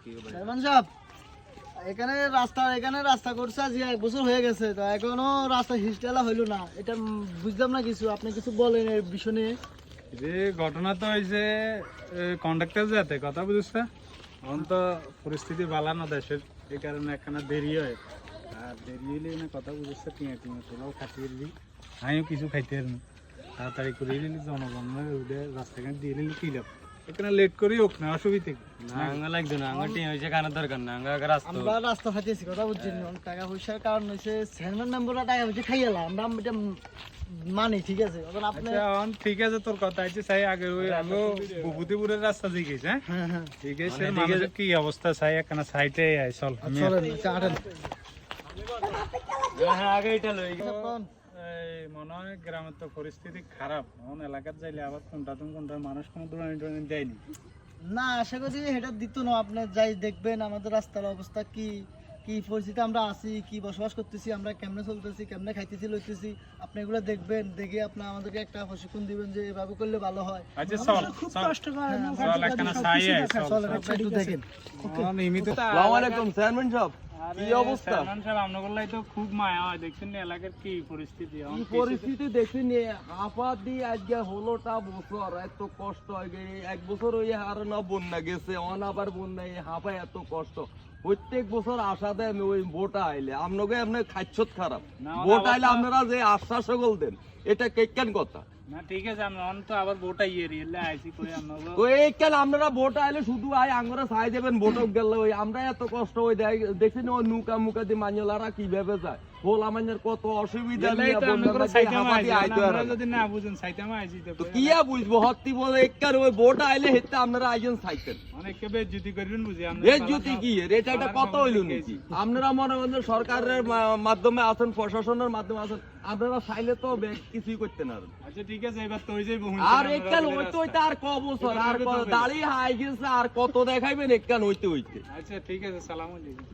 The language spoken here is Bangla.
চেয়ারম্যান সাহেব, এখানে রাস্তা করছে আজ 1 বছর হয়ে গেছে, তো এখনো রাস্তা হিস্টেলা হইলো না। এটা বুঝলাম না কিছু, আপনি কিছু বলেন এর বিষয়ে। যে ঘটনা তো হয়েছে কন্ডাক্টর যাতে কথা বুঝছ না, এখন তো পরিস্থিতি ভালো না দেশের, এই কারণে একখানা দেরি হয়। আর দেরি হইলে না কথা বুঝছে, টিয়া তোরাও খাটিয়ে দিবি, আমিও কিছু খাইতে পারবো। তাড়াতাড়ি করে দিলি জনগণের রাস্তাঘাট দিয়ে দিলি কি লাভ, এখানে লেট করেই হোক না, অসুবিধা কি? আঙ্গা লাগতো না, আঙ্গা টিয়া হয়েছে কানার দরকার না, আঙ্গা রাস্তা আমরা রাস্তা খাইতেছি, কথা বুঝছেন? টাকা পয়সার কারণ হচ্ছে চেয়ারম্যান মেম্বাররা টাকা পয়সা খাইয়ালাম, আমরা এটা মানি, ঠিক আছে? এখন আপনি আচ্ছা এখন ঠিক আছে, তোর কথা আছে চাই আগে ওই আগে ভূপতিপুরের রাস্তা দিয়ে গেছে। হ্যাঁ হ্যাঁ ঠিক আছে, মানুষের কি অবস্থা চাই একখানা সাইটে আয় চল। চলেন, আচ্ছা আটেন। হ্যাঁ আগে এটা লই এই মনে হয় গ্রামের তো পরিস্থিতি খারাপ, এখন এলাকার যাইলে আবার কোনটার মানুষ কোনো দূরানি টুরানি যায়নি। না, আশা করি এটা দিত না। আপনি যাই দেখবেন আমাদের রাস্তার অবস্থা কি কি পরিস্থিতি আমরা আছি, কি বসবাস করতেছি, আমরা কেমনে চলতেছি, কেমনে খাইতেছি লইতেছি, আপনি এগুলো দেখবেন। দেখে আপনি আমাদেরকে একটা প্রশিক্ষণ দিবেন যে এভাবে করলে ভালো হয়। আচ্ছা চল চল একখানা চাই আয় চল। চলেন, একটু দেখেন। এখন এমনিতে তো আসসালামু আলাইকুম চেয়ারম্যান সাহেব, কি অবস্থা? চেয়ারম্যান সাহেব আপনাগুলাই তো খুব মায়া হয়, দেখছেন না এলাকার কি পরিস্থিতি এখন? কি পরিস্থিতি দেখছিনি? হাফা দি আজকে হলোটা বছর এত কষ্ট হয় গে। 1 বছর ওই আর না বন্যা গেছে, অন আবার বন্যা, এই হাফা এত কষ্ট। প্রত্যেক বছর আশা দেন ওই ভোট আইলে আপনাকে এমনি খাচ্ছত খারাপ। না, ভোট আবার আইলে তো- আপনারা যে আশ্বাস সকল দেন, এটা কেন কথা? না ঠিক আছে, আমরা অন তো আবার বোটা ইয়ে রিয়েলে আইছি কই আমরা তো এই কেন আপনারা ভোট আইলে শুধু আয় আঙ্গরা ছাই দেবেন, ভোটক গেলে ওই আমরা এত কষ্ট ওই দেখছেন ওই নৌকা মুকা দিয়ে মাঞ্জলারা কিভাবে যায়, হোল আমাদের কত অসুবিধা নিয়ে বন্যার মাঝে হাফা দিয়ে আইতে হয়। যদি না বুঝেন সাইতামা আইছি তো কি আর বুঝবো হত্তি বলে একবার ওই ভোট আইলে হেতে আপনারা আইজন সাইকেল অনেককে বেজ্জতি করবেন বুঝি আমরা। এর জ্যোতি কি এটা এটা কত হইল নাকি? আপনারা মনে করেন সরকারের মাধ্যমে আছেন, প্রশাসনের মাধ্যমে আছেন, আপনারা চাইলে তো কিছুই করতে না। আচ্ছা ঠিক আছে, এবার তো ওই যে বহু আর এককাল হইতে হইতে আর ক বছর আর দাঁড়িয়ে হাই গেছে, আর কত দেখাইবেন এককাল হইতে হইতে। আচ্ছা ঠিক আছে, সালাম আলাইকুম।